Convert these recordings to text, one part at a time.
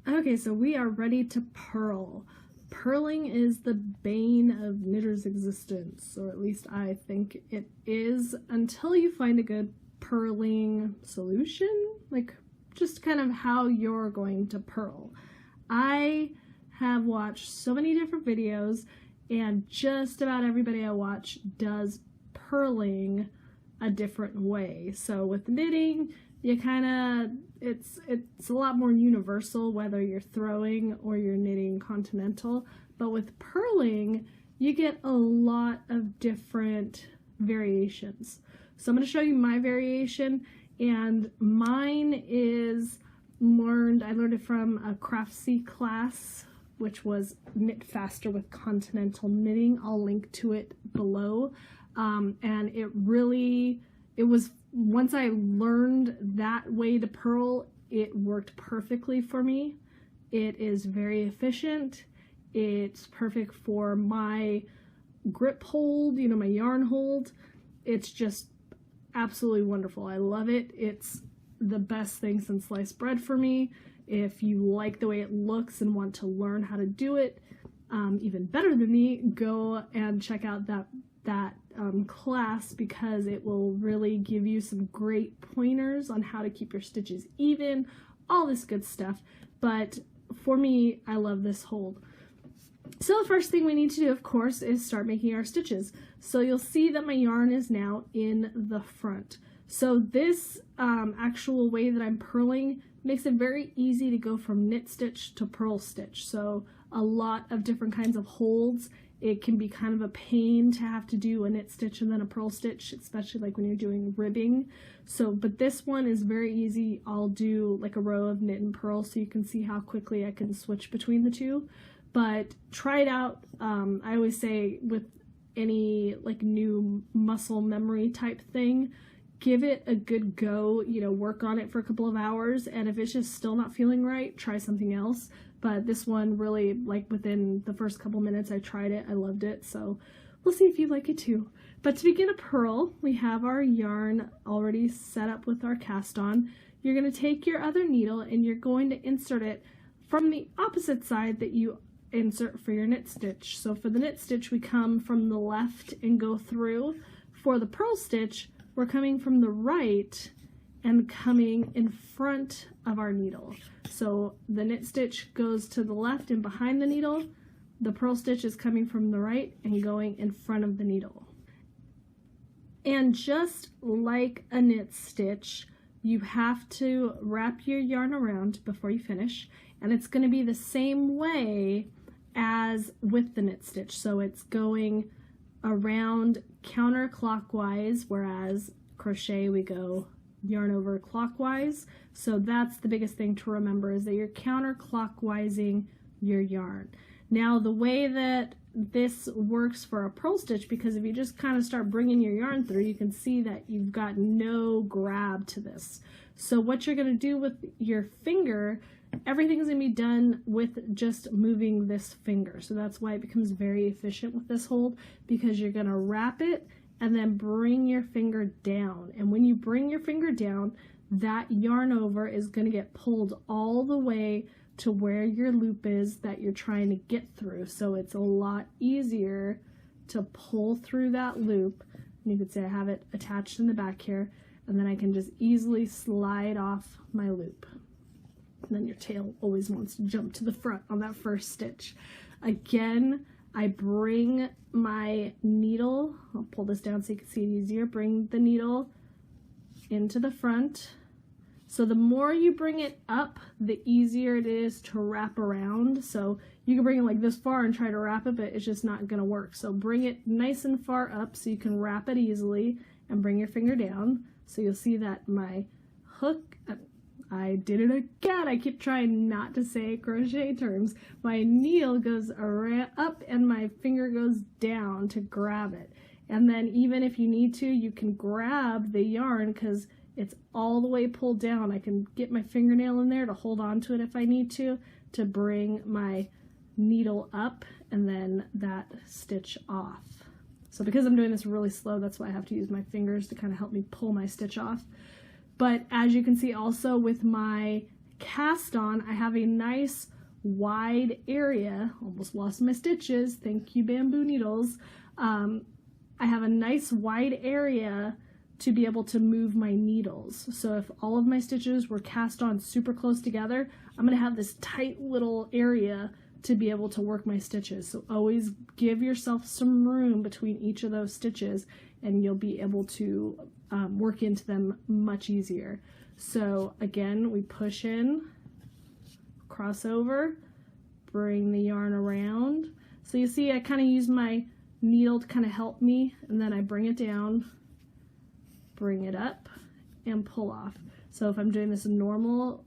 Okay, so we are ready to purl. Purling is the bane of knitters' existence, or at least I think it is, until you find a good purling solution, like just kind of how you're going to purl. I have watched so many different videos, and just about everybody I watch does purling a different way. So with knitting, you kind of, it's a lot more universal whether you're throwing or you're knitting continental, but with purling you get a lot of different variations. So I'm going to show you my variation, and mine is I learned it from a Craftsy class, which was Knit Faster with Continental Knitting. I'll link to it below. And it was, once I learned that way to purl, it worked perfectly for me. It is very efficient. It's perfect for my grip hold, you know, my yarn hold. It's just absolutely wonderful. I love it. It's the best thing since sliced bread for me. If you like the way it looks and want to learn how to do it even better than me, go and check out that class, because it will really give you some great pointers on how to keep your stitches even, all this good stuff. But for me, I love this hold. So the first thing we need to do, of course, is start making our stitches. So you'll see that my yarn is now in the front. So this actual way that I'm purling makes it very easy to go from knit stitch to purl stitch. So a lot of different kinds of holds. It can be kind of a pain to have to do a knit stitch and then a purl stitch, especially like when you're doing ribbing. So, but this one is very easy. I'll do like a row of knit and purl so you can see how quickly I can switch between the two. But try it out. I always say with any like new muscle memory type thing, give it a good go, you know, work on it for a couple of hours, and if it's just still not feeling right, try something else. But this one really, like within the first couple minutes I tried it, I loved it, so we'll see if you like it too. But to begin a purl, we have our yarn already set up with our cast on. You're going to take your other needle and you're going to insert it from the opposite side that you insert for your knit stitch. So for the knit stitch, we come from the left and go through. For the purl stitch, we're coming from the right and coming in front of our needle. So the knit stitch goes to the left and behind the needle. The purl stitch is coming from the right and going in front of the needle. And just like a knit stitch, you have to wrap your yarn around before you finish, and it's going to be the same way as with the knit stitch. So it's going around counterclockwise, whereas crochet we go yarn over clockwise. So that's the biggest thing to remember, is that you're counterclockwising your yarn. Now the way that this works for a purl stitch, because if you just kind of start bringing your yarn through, you can see that you've got no grab to this. So what you're going to do with your finger, everything's going to be done with just moving this finger. So that's why it becomes very efficient with this hold, because you're going to wrap it and then bring your finger down. And when you bring your finger down, that yarn over is going to get pulled all the way to where your loop is that you're trying to get through. So it's a lot easier to pull through that loop. And you can see I have it attached in the back here, and then I can just easily slide off my loop. And then your tail always wants to jump to the front on that first stitch. Again, I bring my needle, I'll pull this down so you can see it easier, bring the needle into the front. So the more you bring it up, the easier it is to wrap around. So you can bring it like this far and try to wrap it, but it's just not going to work. So bring it nice and far up so you can wrap it easily, and bring your finger down. So you'll see that my hook, I did it again. I keep trying not to say crochet terms. My needle goes up and my finger goes down to grab it. And then even if you need to, you can grab the yarn because it's all the way pulled down. I can get my fingernail in there to hold on to it if I need to bring my needle up and then that stitch off. So because I'm doing this really slow, that's why I have to use my fingers to kind of help me pull my stitch off. But as you can see also with my cast on, I have a nice wide area. Almost lost my stitches. Thank you, bamboo needles. I have a nice wide area to be able to move my needles. So if all of my stitches were cast on super close together, I'm going to have this tight little area to be able to work my stitches. So always give yourself some room between each of those stitches and you'll be able to work into them much easier. So again, we push in, cross over, bring the yarn around. So you see I kind of use my needle to kind of help me, and then I bring it down, bring it up, and pull off. So if I'm doing this normal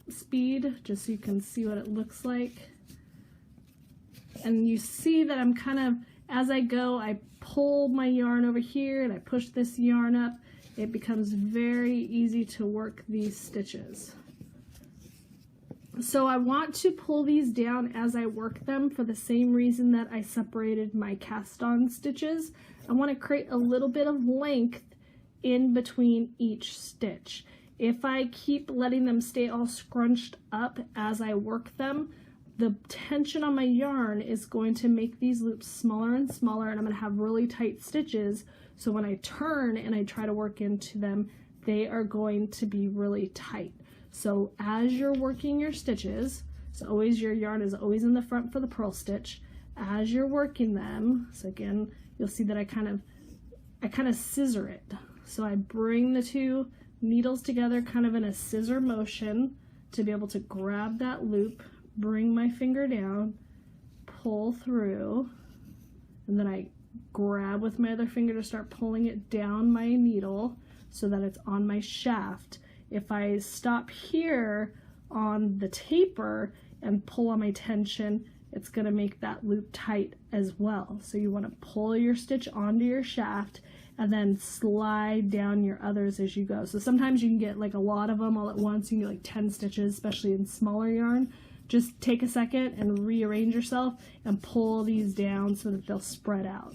speed, just so you can see what it looks like. And you see that I'm kind of, as I go, I pull my yarn over here and I push this yarn up. It becomes very easy to work these stitches. So I want to pull these down as I work them for the same reason that I separated my cast on stitches. I want to create a little bit of length in between each stitch. If I keep letting them stay all scrunched up as I work them, the tension on my yarn is going to make these loops smaller and smaller, and I'm going to have really tight stitches. So when I turn and I try to work into them, they are going to be really tight. So as you're working your stitches, so always your yarn is always in the front for the purl stitch. As you're working them, so again, you'll see that I kind of scissor it. So I bring the two needles together kind of in a scissor motion to be able to grab that loop, bring my finger down, pull through, and then I grab with my other finger to start pulling it down my needle so that it's on my shaft. If I stop here on the taper and pull on my tension, it's going to make that loop tight as well. So you want to pull your stitch onto your shaft and then slide down your others as you go. So sometimes you can get like a lot of them all at once. You can get like 10 stitches, especially in smaller yarn. Just take a second and rearrange yourself and pull these down so that they'll spread out.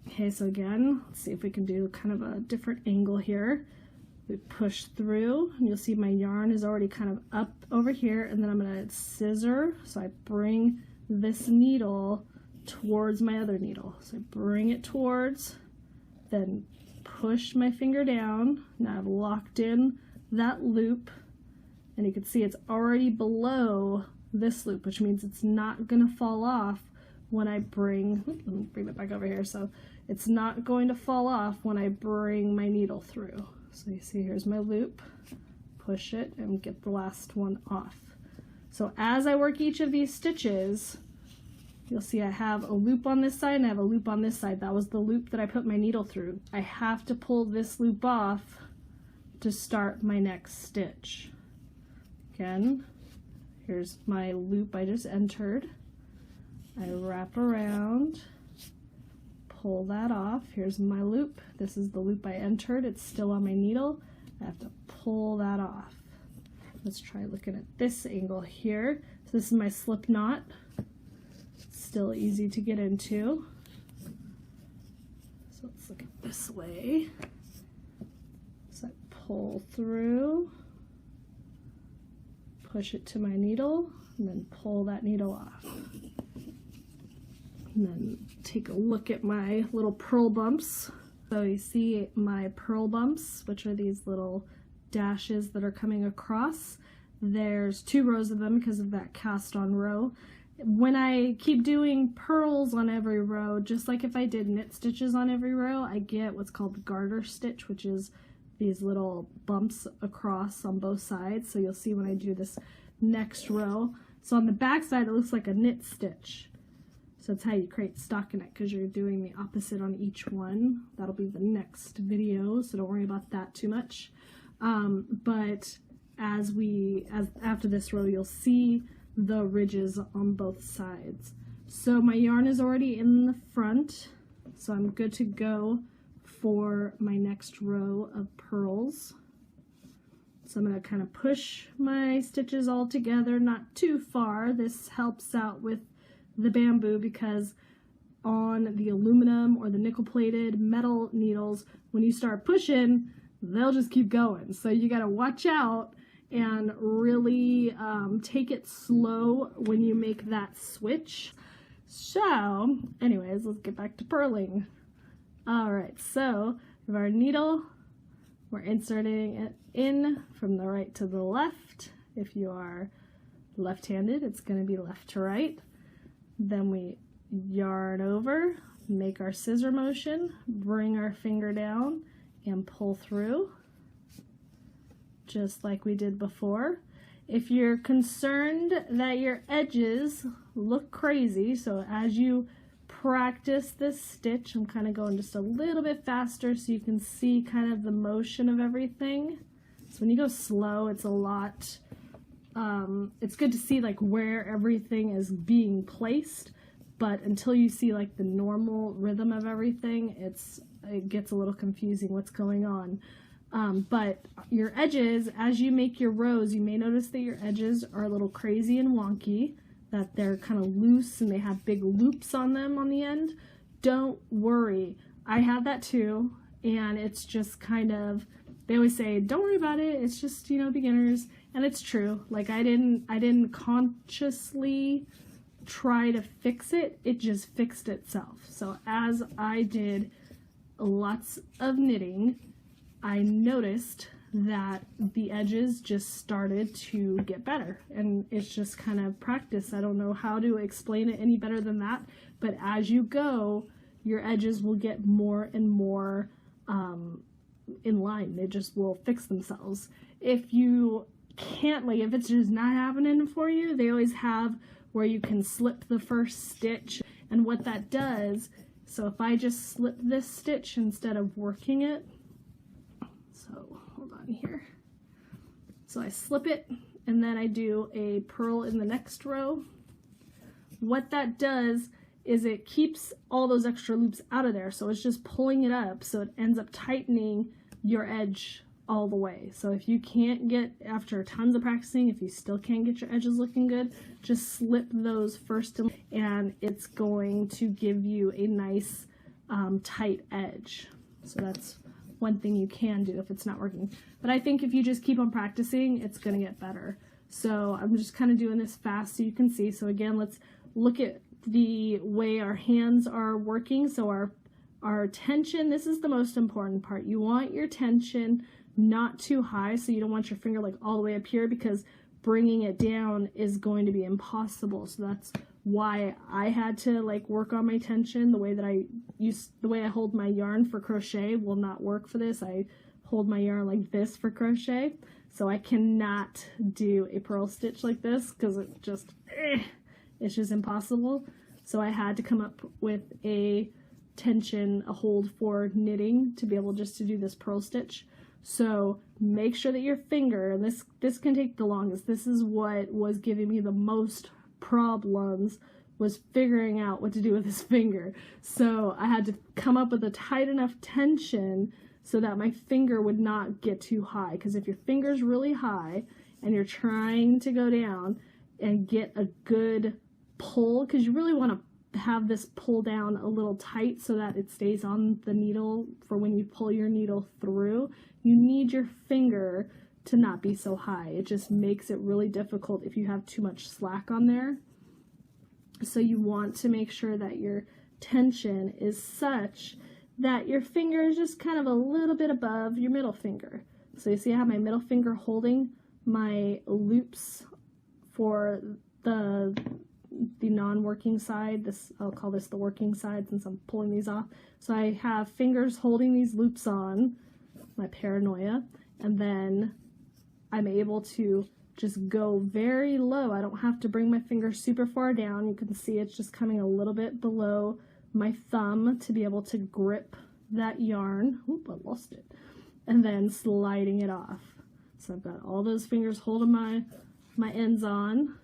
Okay, so again, let's see if we can do kind of a different angle here. We push through, and you'll see my yarn is already kind of up over here, and then I'm going to scissor, so I bring this needle towards my other needle. So I bring it towards, then push my finger down. Now I've locked in that loop, and you can see it's already below this loop, which means it's not going to fall off when I bring, let me bring that back over here, so it's not going to fall off when I bring my needle through. So you see here's my loop, push it and get the last one off. So as I work each of these stitches, you'll see I have a loop on this side and I have a loop on this side. That was the loop that I put my needle through. I have to pull this loop off to start my next stitch. Again, here's my loop I just entered. I wrap around, pull that off. Here's my loop. This is the loop I entered. It's still on my needle. I have to pull that off. Let's try looking at this angle here. So this is my slip knot. Still easy to get into. So let's look at this way. So I pull through, push it to my needle, and then pull that needle off. And then take a look at my little purl bumps. So you see my purl bumps, which are these little dashes that are coming across. There's 2 rows of them because of that cast on row. When I keep doing purls on every row, just like if I did knit stitches on every row, I get what's called the garter stitch, which is these little bumps across on both sides. So you'll see when I do this next row. So on the back side, it looks like a knit stitch. So that's how you create stockinette, because you're doing the opposite on each one. That'll be the next video, so don't worry about that too much. But after this row, you'll see the ridges on both sides. So my yarn is already in the front, so I'm good to go for my next row of purls. So I'm going to kind of push my stitches all together, not too far. This helps out with the bamboo because on the aluminum or the nickel plated metal needles, when you start pushing, they'll just keep going. So you got to watch out and really take it slow when you make that switch. So anyways, let's get back to purling. All right, so we have our needle. We're inserting it in from the right to the left. If you are left-handed, it's going to be left to right. Then we yarn over, make our scissor motion, bring our finger down, and pull through, just like we did before. If you're concerned that your edges look crazy, so as you practice this stitch, I'm kind of going just a little bit faster so you can see kind of the motion of everything. So when you go slow, it's a lot, it's good to see like where everything is being placed, but until you see like the normal rhythm of everything, it gets a little confusing what's going on. But your edges, as you make your rows, you may notice that your edges are a little crazy and wonky, that they're kind of loose and they have big loops on them on the end. Don't worry. I have that too, and it's just kind of, they always say, don't worry about it, it's just, you know, beginners. And it's true. Like I didn't consciously try to fix it, it just fixed itself. So as I did lots of knitting, I noticed that the edges just started to get better, and it's just kind of practice. I don't know how to explain it any better than that, but as you go, your edges will get more and more in line. They just will fix themselves. If you can't, like if it's just not happening for you, they always have where you can slip the first stitch, and what that does, so if I just slip this stitch instead of working it, so hold on here. So I slip it and then I do a purl in the next row. What that does is it keeps all those extra loops out of there. So it's just pulling it up, so it ends up tightening your edge all the way. So if you can't get, after tons of practicing, if you still can't get your edges looking good, just slip those first and it's going to give you a nice tight edge. So that's one thing you can do if it's not working. But I think if you just keep on practicing, it's going to get better. So I'm just kind of doing this fast so you can see. So again, let's look at the way our hands are working. So our tension, this is the most important part. You want your tension not too high, so you don't want your finger like all the way up here, because bringing it down is going to be impossible. So that's why I had to like work on my tension. The way that the way I hold my yarn for crochet will not work for this. I hold my yarn like this for crochet, so I cannot do a purl stitch like this because it's just impossible. So I had to come up with a hold for knitting to be able just to do this purl stitch. So make sure that your finger, and this can take the longest, this is what was giving me the most problems, was figuring out what to do with this finger. So I had to come up with a tight enough tension so that my finger would not get too high, because if your finger's really high and you're trying to go down and get a good pull, because you really want to have this pull down a little tight so that it stays on the needle for when you pull your needle through, you need your finger to not be so high. It just makes it really difficult if you have too much slack on there. So you want to make sure that your tension is such that your finger is just kind of a little bit above your middle finger. So you see I have my middle finger holding my loops for the non-working side. This, I'll call this the working side since I'm pulling these off. So I have fingers holding these loops on, my paranoia, and then I'm able to just go very low. I don't have to bring my finger super far down. You can see it's just coming a little bit below my thumb to be able to grip that yarn. Oop, I lost it. And then sliding it off. So I've got all those fingers holding my ends on.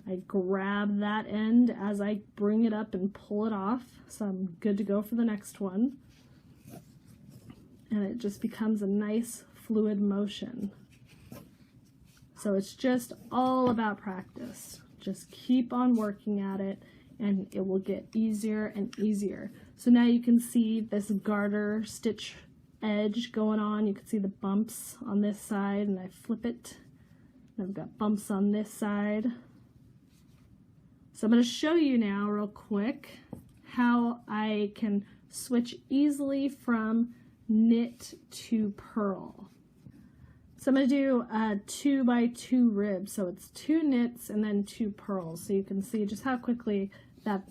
I grab that end as I bring it up and pull it off. So I'm good to go for the next one. And it just becomes a nice fluid motion. So it's just all about practice. Just keep on working at it and it will get easier and easier. So now you can see this garter stitch edge going on. You can see the bumps on this side, and I flip it I've got bumps on this side. So I'm going to show you now real quick how I can switch easily from knit to purl. So I'm going to do a 2x2 rib. So it's 2 knits and then 2 purls. So you can see just how quickly that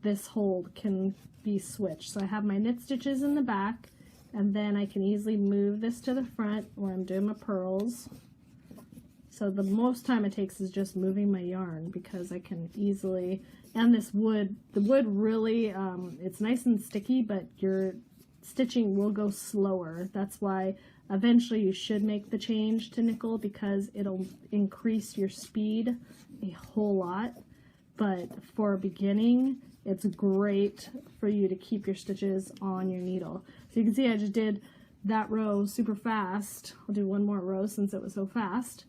this hold can be switched. So I have my knit stitches in the back, and then I can easily move this to the front where I'm doing my purls. So the most time it takes is just moving my yarn, because I can easily, and this wood, the wood really, it's nice and sticky, but your stitching will go slower. That's why eventually you should make the change to nickel, because it'll increase your speed a whole lot. But for beginning, it's great for you to keep your stitches on your needle. So you can see I just did that row super fast. I'll do one more row since it was so fast.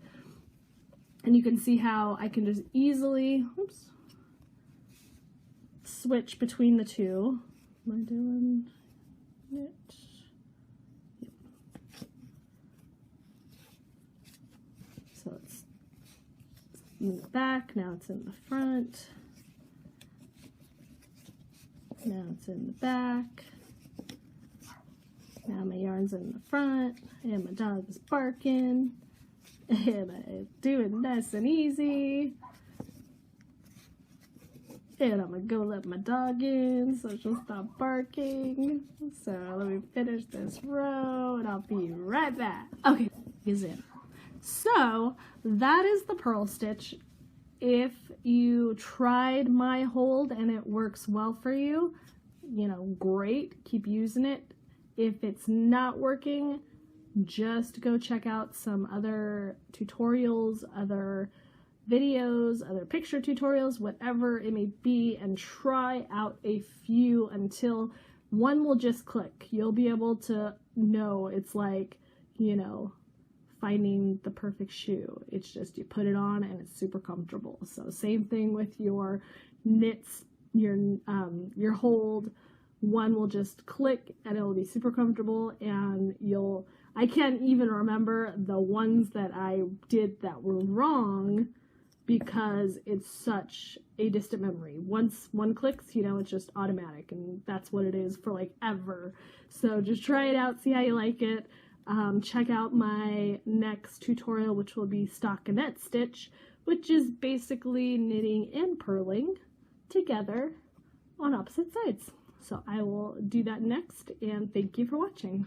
And you can see how I can just easily, oops, switch between the two. Am I doing it? Yep. So it's in the back, now it's in the front. Now it's in the back. Now my yarn's in the front, and my dog is barking. And I do it nice and easy. And I'm gonna go let my dog in so she'll stop barking. So let me finish this row and I'll be right back. Okay, is it. So that is the purl stitch. If you tried my hold and it works well for you, you know, great, keep using it. If it's not working, just go check out some other tutorials, other videos, other picture tutorials, whatever it may be, and try out a few until one will just click. You'll be able to know. It's like, you know, finding the perfect shoe. It's just you put it on and it's super comfortable. So same thing with your knits, your hold. One will just click and it'll be super comfortable, and I can't even remember the ones that I did that were wrong, because it's such a distant memory. Once one clicks, you know, it's just automatic, and that's what it is for like ever. So just try it out, see how you like it. Check out my next tutorial, which will be Stockinette Stitch, which is basically knitting and purling together on opposite sides. So I will do that next, and thank you for watching.